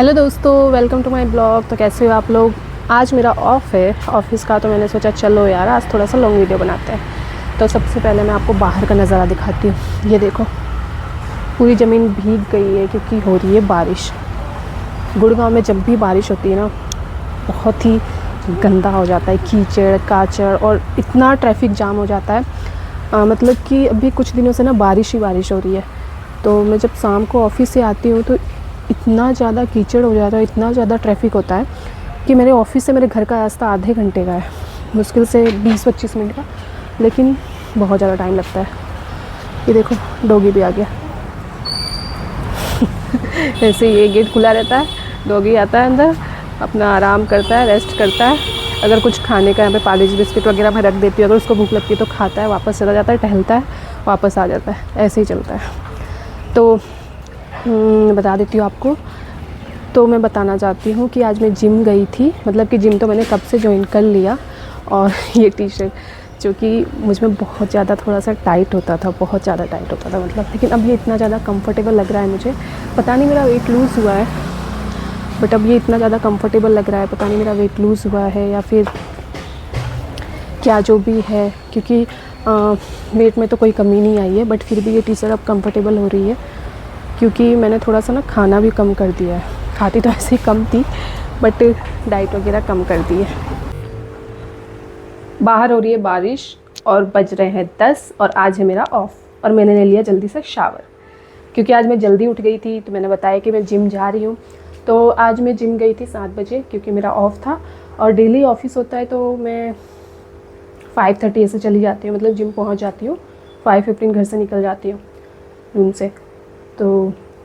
Hello दोस्तों, welcome to my blog. तो कैसे हो आप लोग। आज मेरा ऑफ़ है ऑफिस का, तो मैंने सोचा चलो यार आज थोड़ा सा लॉन्ग वीडियो बनाते हैं। तो सबसे पहले मैं आपको बाहर का नज़ारा दिखाती हूँ। ये देखो, पूरी ज़मीन भीग गई है क्योंकि हो रही है बारिश। गुड़गांव में जब भी बारिश होती है ना, बहुत ही गंदा हो जाता है, कीचड़ काचड़, और इतना ट्रैफिक जाम हो जाता है। मतलब कि अभी कुछ दिनों से ना बारिश ही बारिश हो रही है। तो मैं जब शाम को ऑफ़िस से आती हूँ तो इतना ज़्यादा कीचड़ हो जाता है, इतना ज़्यादा ट्रैफिक होता है कि मेरे ऑफ़िस से मेरे घर का रास्ता आधे घंटे का है, मुश्किल से 20-25 मिनट का, लेकिन बहुत ज़्यादा टाइम लगता है। ये देखो, डॉगी भी आ गया। ऐसे ये गेट खुला रहता है, डॉगी आता है अंदर, अपना आराम करता है, रेस्ट करता है। अगर कुछ खाने का यहाँ पे पार्ले जी बिस्किट वगैरह मैं रख देती हूँ, अगर उसको भूख लगती है तो खाता है, वापस चला जाता है, टहलता है, वापस आ जाता है, ऐसे ही चलता है। तो बता देती हूँ आपको। तो मैं बताना चाहती हूँ कि आज मैं जिम गई थी, मतलब कि जिम तो मैंने कब से ज्वाइन कर लिया। और ये टी शर्ट जो कि मुझ में बहुत ज़्यादा थोड़ा सा टाइट होता था, बहुत ज़्यादा टाइट होता था मतलब, लेकिन अब ये इतना ज़्यादा कंफर्टेबल लग रहा है मुझे। पता नहीं मेरा वेट लूज़ हुआ है, बट अब ये इतना ज़्यादा कंफर्टेबल लग रहा है। पता नहीं मेरा वेट लूज़ हुआ है या फिर क्या जो भी है, क्योंकि वेट में तो कोई कमी नहीं आई है, बट फिर भी ये टी शर्ट अब कंफर्टेबल हो रही है। क्योंकि मैंने थोड़ा सा ना खाना भी कम कर दिया है। खाती तो ऐसे ही कम थी, बट डाइट वगैरह कम कर दी है। बाहर हो रही है बारिश और बज रहे हैं 10, और आज है मेरा ऑफ। और मैंने ले लिया जल्दी से शावर, क्योंकि आज मैं जल्दी उठ गई थी। तो मैंने बताया कि मैं जिम जा रही हूँ, तो आज मैं जिम गई थी 7 बजे क्योंकि मेरा ऑफ़ था। और डेली ऑफिस होता है तो मैं 5:30 ऐसे चली जाती हूँ, मतलब जिम पहुँच जाती हूँ। 5:15 घर से निकल जाती हूँ रूम से। तो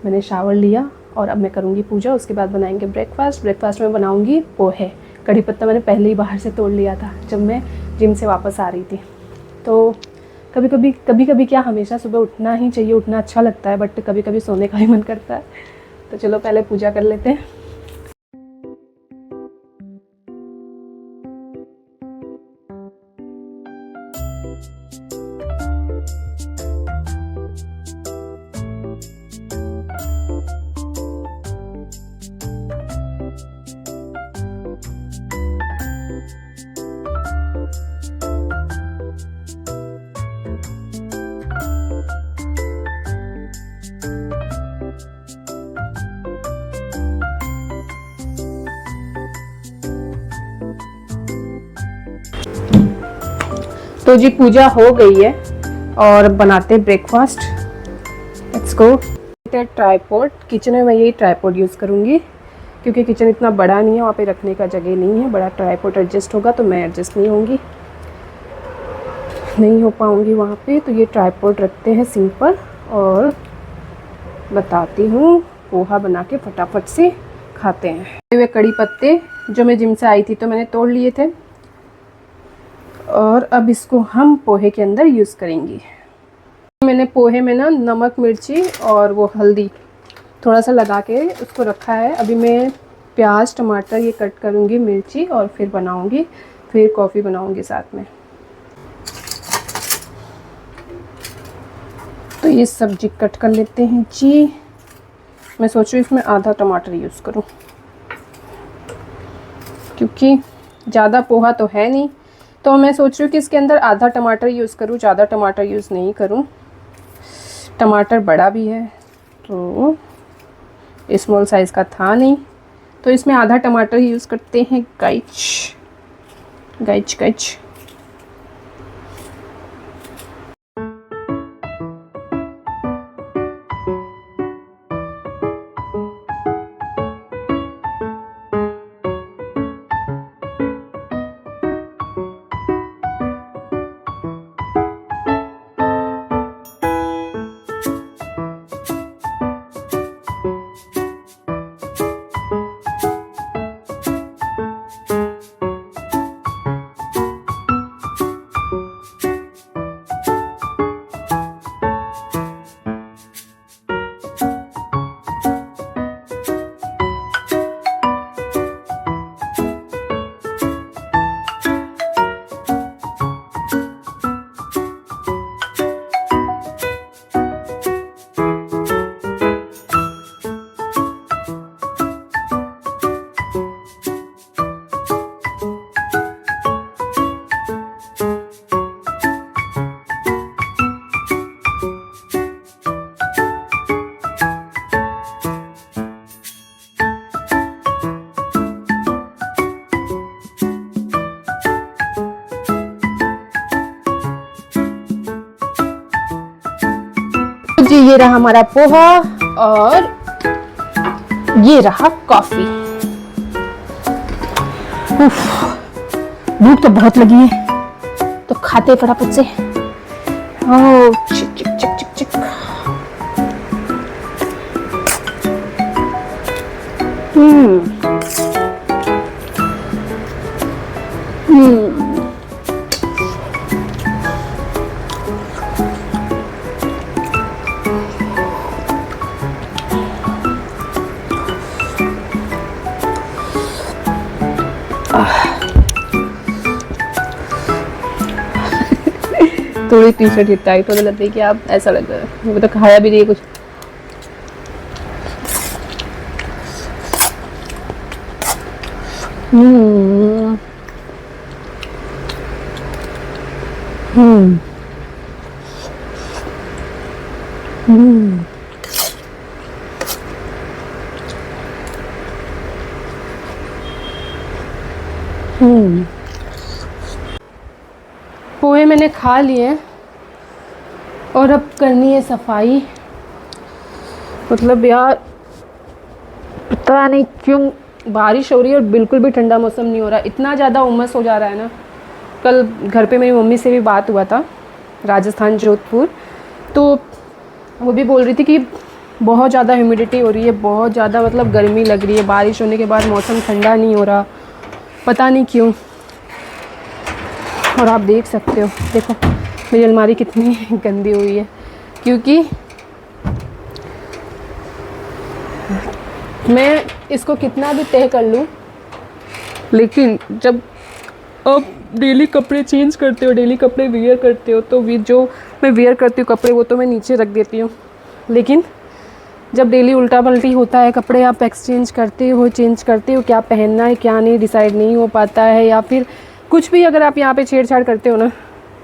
मैंने शावर लिया और अब मैं करूँगी पूजा, उसके बाद बनाएंगे ब्रेकफास्ट में बनाऊँगी पोहे। कढ़ी पत्ता मैंने पहले ही बाहर से तोड़ लिया था जब मैं जिम से वापस आ रही थी। तो कभी कभी क्या, हमेशा सुबह उठना ही चाहिए, उठना अच्छा लगता है, बट कभी कभी सोने का भी मन करता है। तो चलो पहले पूजा कर लेते हैं। तो जी पूजा हो गई है और बनाते हैं breakfast. Let's go. Tripod, kitchen में मैं यही ट्राइपॉड यूज़ करूँगी क्योंकि किचन इतना बड़ा नहीं है, वहाँ पे रखने का जगह नहीं है। बड़ा ट्राइपॉड एडजस्ट होगा तो मैं एडजस्ट नहीं हो पाऊँगी वहाँ पे। तो ये ट्राइपॉड रखते हैं सिंपल, और बताती हूँ पोहा बना के फटाफट से खाते हैं। ये कड़ी पत्ते जो मैं जिम से आई थी तो मैंने तोड़ लिए थे, और अब इसको हम पोहे के अंदर यूज़ करेंगे। मैंने पोहे में ना नमक मिर्ची और वो हल्दी थोड़ा सा लगा के उसको रखा है। अभी मैं प्याज टमाटर ये कट करूँगी, मिर्ची, और फिर बनाऊँगी, फिर कॉफ़ी बनाऊँगी साथ में। तो ये सब्जी कट कर लेते हैं जी। मैं सोच रही हूँ इसमें आधा टमाटर यूज़ करूँ क्योंकि ज़्यादा पोहा तो है नहीं, तो मैं सोच रही हूँ कि इसके अंदर आधा टमाटर यूज़ करूँ, ज़्यादा टमाटर यूज़ नहीं करूँ। टमाटर बड़ा भी है तो स्मॉल साइज़ का था नहीं, तो इसमें आधा टमाटर यूज़ करते हैं। गाइच। जी ये रहा हमारा पोहा और ये रहा कॉफी। भूख तो बहुत लगी है, तो खाते फटाफट से। ओह चिक चिक चिक चिक चिक। थोड़ी टी शर्ट टाइट होने लगती है कि आप ऐसा लग रहा है, वो तो खाया भी नहीं है कुछ। पोहे मैंने खा लिए और अब करनी है सफाई। मतलब यार पता नहीं क्यों बारिश हो रही है और बिल्कुल भी ठंडा मौसम नहीं हो रहा, इतना ज़्यादा उमस हो जा रहा है ना। कल घर पे मेरी मम्मी से भी बात हुआ था, राजस्थान जोधपुर, तो वो भी बोल रही थी कि बहुत ज़्यादा ह्यूमिडिटी हो रही है, बहुत ज़्यादा मतलब गर्मी लग रही है, बारिश होने के बाद मौसम ठंडा नहीं हो रहा, पता नहीं क्यों। और आप देख सकते हो, देखो मेरी अलमारी कितनी गंदी हुई है, क्योंकि मैं इसको कितना भी तय कर लूँ, लेकिन जब आप डेली कपड़े चेंज करते हो, डेली कपड़े वियर करते हो, तो जो मैं वियर करती हूँ कपड़े वो तो मैं नीचे रख देती हूँ, लेकिन जब डेली उल्टा पल्टी होता है, कपड़े आप एक्सचेंज करते हो, चेंज करते हो, क्या पहनना है क्या नहीं डिसाइड नहीं हो पाता है, या फिर कुछ भी अगर आप यहाँ पे छेड़छाड़ करते हो ना,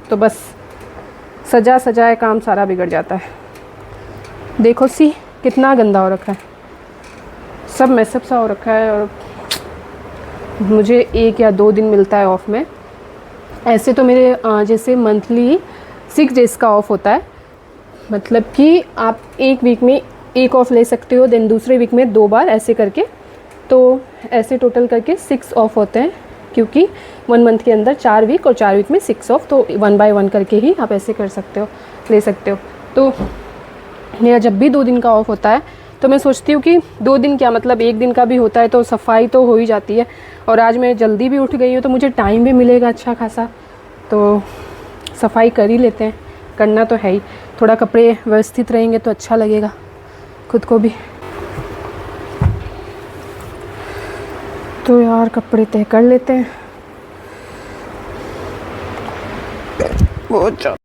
तो बस सजा सजाए काम सारा बिगड़ जाता है। देखो सी कितना गंदा हो रखा है, सब मैसअप सा हो रखा है। और मुझे 1 या 2 दिन मिलता है ऑफ में। ऐसे तो मेरे जैसे मंथली 6 डेज़ का ऑफ होता है, मतलब कि आप एक वीक में 1 ऑफ ले सकते हो, देन दूसरे वीक में 2 बार ऐसे करके, तो ऐसे टोटल करके 6 ऑफ होते हैं, क्योंकि 1 मंथ के अंदर 4 वीक और 4 वीक में 6 ऑफ, तो 1 बाय 1 करके ही आप ऐसे कर सकते हो, ले सकते हो। तो मेरा जब भी 2 दिन का ऑफ होता है तो मैं सोचती हूँ कि 2 दिन क्या, मतलब 1 दिन का भी होता है तो सफाई तो हो ही जाती है। और आज मैं जल्दी भी उठ गई हूँ तो मुझे टाइम भी मिलेगा अच्छा खासा, तो सफाई कर ही लेते हैं, करना तो है ही। थोड़ा कपड़े व्यवस्थित रहेंगे तो अच्छा लगेगा खुद को भी। तो यार कपड़े तय कर लेते हैं बहुत।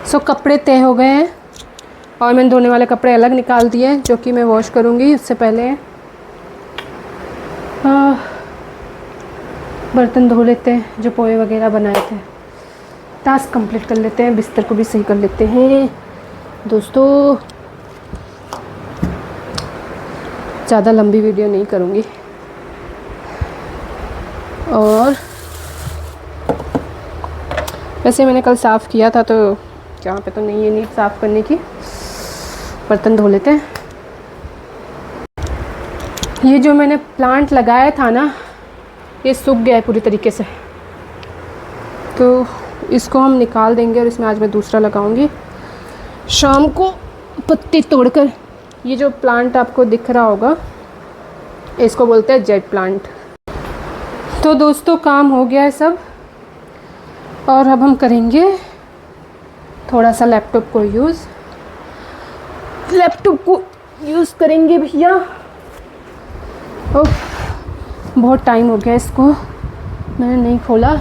सो कपड़े तय हो गए हैं और मैंने धोने वाले कपड़े अलग निकाल दिए, जो कि मैं वॉश करूँगी। उससे पहले बर्तन धो लेते हैं, जो पोहे वगैरह बनाए थे, टास्क कंप्लीट कर लेते हैं, बिस्तर को भी सही कर लेते हैं। दोस्तों ज़्यादा लंबी वीडियो नहीं करूँगी। और वैसे मैंने कल साफ़ किया था, तो यहाँ पे तो नहीं है नीट साफ़ करने की। बर्तन धो लेते हैं। ये जो मैंने प्लांट लगाया था ना, ये सूख गया है पूरी तरीके से, तो इसको हम निकाल देंगे और इसमें आज मैं दूसरा लगाऊंगी शाम को पत्ती तोड़कर। ये जो प्लांट आपको दिख रहा होगा, इसको बोलते हैं जेट प्लांट। तो दोस्तों काम हो गया है सब, और अब हम करेंगे थोड़ा सा लैपटॉप को यूज़ करेंगे भैया। ओह, बहुत टाइम हो गया इसको मैंने नहीं खोला।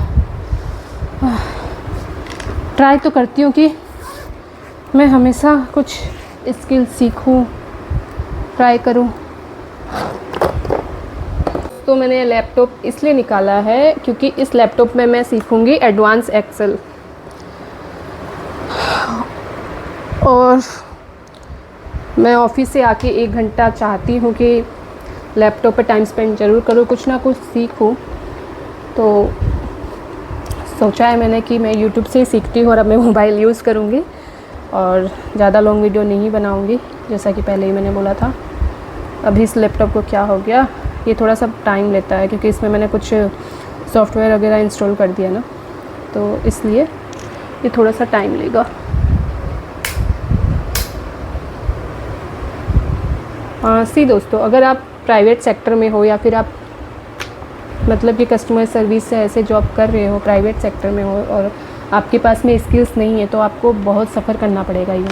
ट्राई तो करती हूँ कि मैं हमेशा कुछ स्किल सीखूं, ट्राई करूं। तो मैंने लैपटॉप इसलिए निकाला है क्योंकि इस लैपटॉप में मैं सीखूंगी एडवांस एक्सेल, और मैं ऑफिस से आके 1 घंटा चाहती हूँ कि लैपटॉप पे टाइम स्पेंड ज़रूर करूँ, कुछ ना कुछ सीखूँ। तो सोचा है मैंने कि मैं यूट्यूब से ही सीखती हूँ और अब मैं मोबाइल यूज़ करूँगी और ज़्यादा लॉन्ग वीडियो नहीं बनाऊँगी, जैसा कि पहले ही मैंने बोला था। अभी इस लैपटॉप को क्या हो गया, ये थोड़ा सा टाइम लेता है क्योंकि इसमें मैंने कुछ सॉफ्टवेयर वगैरह इंस्टॉल कर दिया ना, तो इसलिए ये थोड़ा सा टाइम लेगा। सी दोस्तों, अगर आप प्राइवेट सेक्टर में हो या फिर आप मतलब कि कस्टमर सर्विस से ऐसे जॉब कर रहे हो, प्राइवेट सेक्टर में हो और आपके पास में स्किल्स नहीं है, तो आपको बहुत सफ़र करना पड़ेगा। ये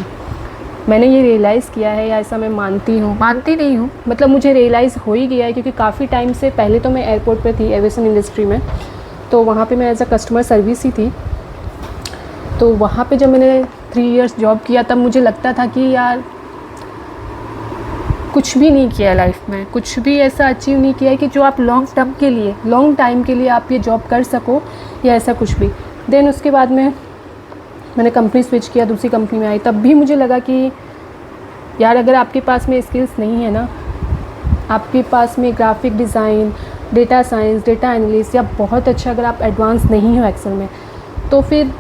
मैंने ये रियलाइज़ किया है, या ऐसा मैं मानती नहीं हूँ, मतलब मुझे रियलाइज़ हो ही गया है क्योंकि काफ़ी टाइम से पहले तो मैं एयरपोर्ट पे थी, एविएशन इंडस्ट्री में, तो वहाँ पे मैं एज अ कस्टमर सर्विस ही थी। तो वहाँ पे जब मैंने 3 इयर्स जॉब किया, तब मुझे लगता था कि यार कुछ भी नहीं किया लाइफ में, कुछ भी ऐसा अचीव नहीं किया है कि जो आप लॉन्ग टाइम के लिए आप ये जॉब कर सको, या ऐसा कुछ भी। देन उसके बाद में मैंने कंपनी स्विच किया, दूसरी कंपनी में आई, तब भी मुझे लगा कि यार अगर आपके पास में स्किल्स नहीं है ना, आपके पास में graphic design, data science, data analyst या बहुत अच्छा अगर आप एडवांस नहीं हो एक्सेल में, तो फिर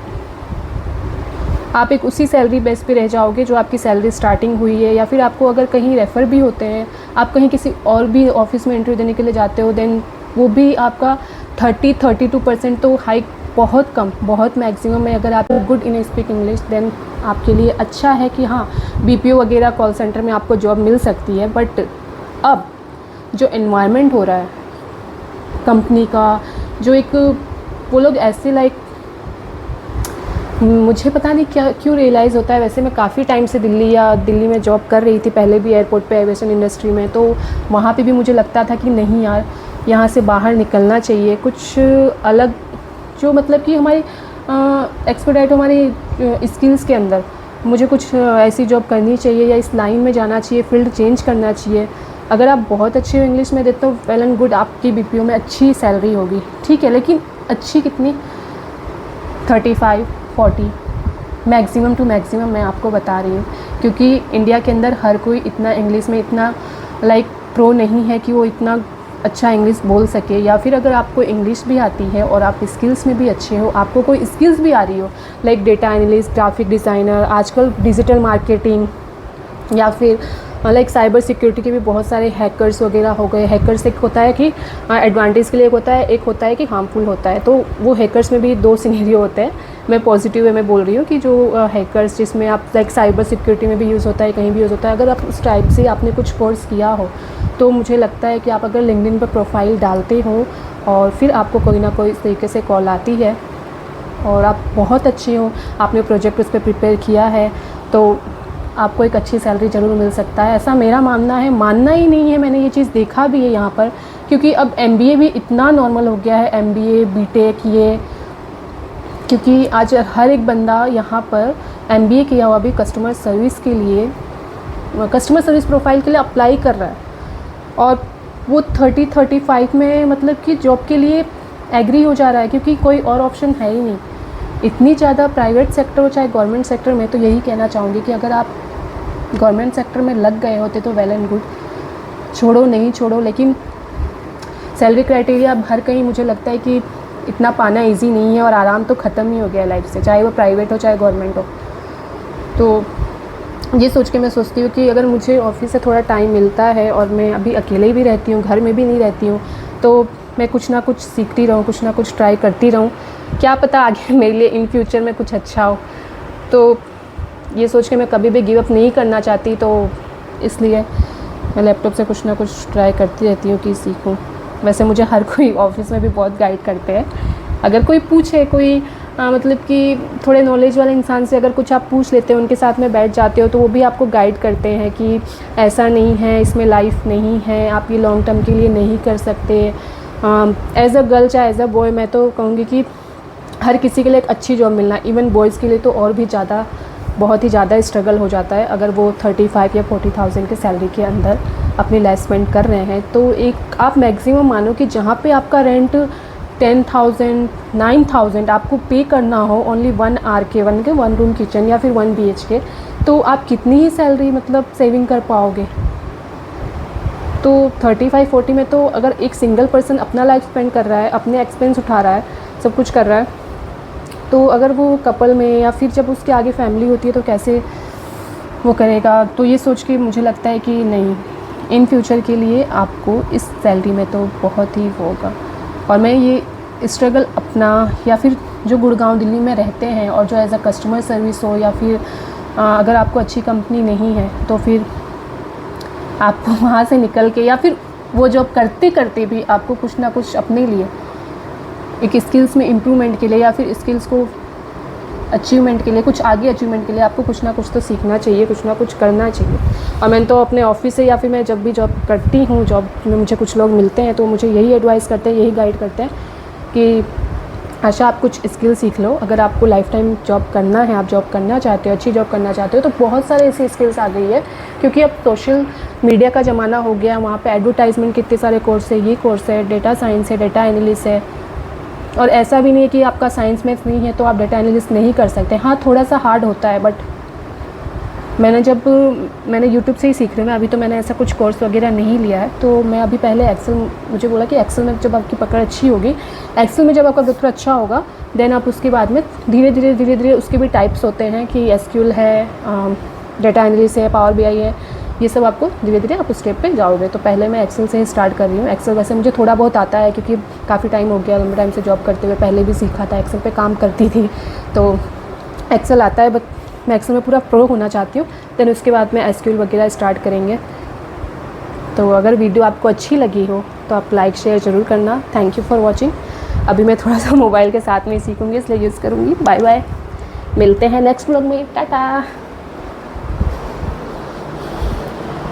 आप एक उसी सैलरी बेस पे रह जाओगे जो आपकी सैलरी स्टार्टिंग हुई है। या फिर आपको अगर कहीं रेफ़र भी होते हैं, आप कहीं किसी और भी ऑफिस में इंटरव्यू देने के लिए जाते हो, देन वो भी आपका 30-32% तो हाइक बहुत कम, बहुत मैक्सिमम में। अगर आप good in speak English, then आपके लिए अच्छा है कि हाँ BPO वगैरह कॉल सेंटर में आपको जॉब मिल सकती है। बट अब जो एनवायरनमेंट हो रहा है कंपनी का, जो एक वो लोग ऐसे लाइक, मुझे पता नहीं क्या क्यों रियलाइज़ होता है। वैसे मैं काफ़ी टाइम से दिल्ली में जॉब कर रही थी, पहले भी एयरपोर्ट पे एविएशन इंडस्ट्री में, तो वहाँ पे भी मुझे लगता था कि नहीं यार, यहाँ से बाहर निकलना चाहिए, कुछ अलग जो मतलब कि हमारी एक्सपर्टाइट हो हमारी स्किल्स के अंदर, मुझे कुछ ऐसी जॉब करनी चाहिए या इस लाइन में जाना चाहिए, फील्ड चेंज करना चाहिए। अगर आप बहुत अच्छे हो इंग्लिश में देते हो, वेल एंड गुड, आपकी BPO में अच्छी सैलरी होगी, ठीक है, लेकिन अच्छी कितनी, 35-40 मैक्सिमम टू मैक्सिमम मैं आपको बता रही हूँ। क्योंकि इंडिया के अंदर हर कोई इतना इंग्लिश में इतना लाइक प्रो नहीं है कि वो इतना अच्छा इंग्लिश बोल सके। या फिर अगर आपको इंग्लिश भी आती है और आप स्किल्स में भी अच्छे हो, आपको कोई स्किल्स भी आ रही हो like data analyst, graphic designer, आजकल डिजिटल मार्केटिंग, या फिर लाइक साइबर सिक्योरिटी के भी बहुत सारे हैकर्स वगैरह हो गए। हैकर्स एक होता है कि एडवांटेज के लिए एक होता है कि हार्मफुल होता है। तो वो हैकर्स में भी 2 सिनेरियो होते हैं। मैं पॉजिटिव वे में बोल रही हूँ कि जो हैकर्स जिसमें आप लाइक साइबर सिक्योरिटी में भी यूज़ होता है, कहीं भी यूज़ होता है, अगर आप उस टाइप से आपने कुछ कोर्स किया हो, तो मुझे लगता है कि आप अगर लिंक्डइन पर प्रोफाइल डालते हो और फिर आपको कोई ना कोई तरीके से कॉल आती है और आप बहुत अच्छे हो, आपने प्रोजेक्ट उस पर प्रिपेयर किया है, तो आपको एक अच्छी सैलरी ज़रूर मिल सकता है। ऐसा मेरा मानना है, मानना ही नहीं है, मैंने ये चीज़ देखा भी है यहाँ पर। क्योंकि अब MBA भी इतना नॉर्मल हो गया है, MBA BTech ये, क्योंकि आज हर एक बंदा यहाँ पर MBA किया हुआ भी कस्टमर सर्विस के लिए, कस्टमर सर्विस प्रोफाइल के लिए अप्लाई कर रहा है, और वो 30-35 में मतलब कि जॉब के लिए एग्री हो जा रहा है, क्योंकि कोई और ऑप्शन है ही नहीं। इतनी ज़्यादा प्राइवेट सेक्टर हो चाहे गवर्नमेंट सेक्टर में, तो यही कहना चाहूँगी कि अगर आप गवर्नमेंट सेक्टर में लग गए होते तो वेल एंड गुड, छोड़ो नहीं छोड़ो, लेकिन सैलरी क्राइटेरिया अब हर कहीं मुझे लगता है कि इतना पाना इजी नहीं है, और आराम तो ख़त्म ही हो गया लाइफ से, चाहे वो प्राइवेट हो चाहे गवर्नमेंट हो। तो ये सोच के मैं सोचती हूँ कि अगर मुझे ऑफ़िस से थोड़ा टाइम मिलता है और मैं अभी अकेले भी रहती हूँ, घर में भी नहीं रहती हूँ, तो मैं कुछ ना कुछ सीखती रहूँ, कुछ ना कुछ ट्राई करती रहूँ। क्या पता आगे मेरे लिए इन फ्यूचर में कुछ अच्छा हो। तो ये सोच के मैं कभी भी गिव अप नहीं करना चाहती, तो इसलिए मैं लैपटॉप से कुछ ना कुछ ट्राई करती रहती हूँ कि सीखूँ। वैसे मुझे हर कोई ऑफ़िस में भी बहुत गाइड करते हैं। अगर कोई पूछे, कोई मतलब कि थोड़े नॉलेज वाले इंसान से अगर कुछ आप पूछ लेते हो, उनके साथ में बैठ जाते हो, तो वो भी आपको गाइड करते हैं कि ऐसा नहीं है, इसमें लाइफ नहीं है, आप ये लॉन्ग टर्म के लिए नहीं कर सकते। एज़ अ गर्ल चाहे एज़ अ बॉय, मैं तो कहूँगी कि हर किसी के लिए एक अच्छी जॉब मिलना, इवन बॉयज़ के लिए तो और भी ज़्यादा, बहुत ही ज़्यादा स्ट्रगल हो जाता है अगर वो 35 या 40,000 के सैलरी के अंदर अपनी लाइफ स्पेंड कर रहे हैं। तो एक आप मैक्सिमम मानो कि जहाँ पे आपका रेंट 10,000 9,000 आपको पे करना हो ओनली 1 आवर के, 1 रूम किचन या फिर 1 BHK, तो आप कितनी ही सैलरी मतलब सेविंग कर पाओगे। तो 35-40 में तो अगर एक सिंगल पर्सन अपना लाइफ स्पेंड कर रहा है, अपने एक्सपेंस उठा रहा है, सब कुछ कर रहा है, तो अगर वो कपल में या फिर जब उसके आगे फैमिली होती है तो कैसे वो करेगा। तो ये सोच के मुझे लगता है कि नहीं, इन फ्यूचर के लिए आपको इस सैलरी में तो बहुत ही होगा। और मैं ये स्ट्रगल अपना, या फिर जो गुड़गांव दिल्ली में रहते हैं और जो एज अ कस्टमर सर्विस हो, या फिर अगर आपको अच्छी कंपनी नहीं है तो फिर आपको वहाँ से निकल के, या फिर वो जॉब करते करते भी आपको कुछ ना कुछ अपने लिए एक स्किल्स में इम्प्रूवमेंट के लिए, या फिर स्किल्स को अचीवमेंट के लिए, कुछ आगे अचीवमेंट के लिए आपको कुछ ना कुछ तो सीखना चाहिए, कुछ ना कुछ करना चाहिए। और मैंने तो अपने ऑफिस से, या फिर मैं जब भी जॉब करती हूँ, जॉब में मुझे कुछ लोग मिलते हैं तो मुझे यही एडवाइस करते हैं, यही गाइड करते हैं कि आशा आप कुछ स्किल सीख लो। अगर आपको लाइफ टाइम जॉब करना है, आप जॉब करना चाहते हो, अच्छी जॉब करना चाहते हो, तो बहुत सारे ऐसी स्किल्स आ गई है, क्योंकि अब सोशल मीडिया का ज़माना हो गया। वहाँ पे एडवर्टाइजमेंट कितने सारे कोर्स है, ये कोर्स है, डेटा साइंस है, डेटा एनालिस्ट है। और ऐसा भी नहीं है कि आपका साइंस मैथ्स नहीं है तो आप डेटा एनालिस्ट नहीं कर सकते। हाँ, थोड़ा सा हार्ड होता है, बट मैंने यूट्यूब से ही सीख रही हूँ मैं। अभी तो मैंने ऐसा कुछ कोर्स वगैरह नहीं लिया है। तो मैं अभी पहले एक्सेल, मुझे बोला कि एक्सेल में जब आपकी पकड़ अच्छी होगी, एक्सेल में जब आपका ग्रोथ अच्छा होगा, देन आप उसके बाद में धीरे धीरे उसके भी टाइप्स होते हैं कि एसक्यूएल है, डेटा एनालिस्ट है, पावर BI है, ये सब आपको धीरे धीरे आप उस स्टेप पे जाओगे। तो पहले मैं एक्सेल से ही स्टार्ट कर रही हूँ। एक्सेल वैसे मुझे थोड़ा बहुत आता है, क्योंकि काफ़ी टाइम हो गया, लंबे टाइम से जॉब करते हुए, पहले भी सीखा था, एक्सेल पे काम करती थी, तो एक्सेल आता है। बट मैं एक्सेल में पूरा प्रो होना चाहती हूँ। देन उसके बाद में एसक्यूएल वगैरह स्टार्ट करेंगे। तो अगर वीडियो आपको अच्छी लगी हो तो आप लाइक शेयर ज़रूर करना। Thank you for watching. अभी मैं थोड़ा सा मोबाइल के साथ में ही सीखूँगी, इसलिए यूज़ करूँगी। बाय बाय, मिलते हैं नेक्स्ट व्लॉग में। टाटा।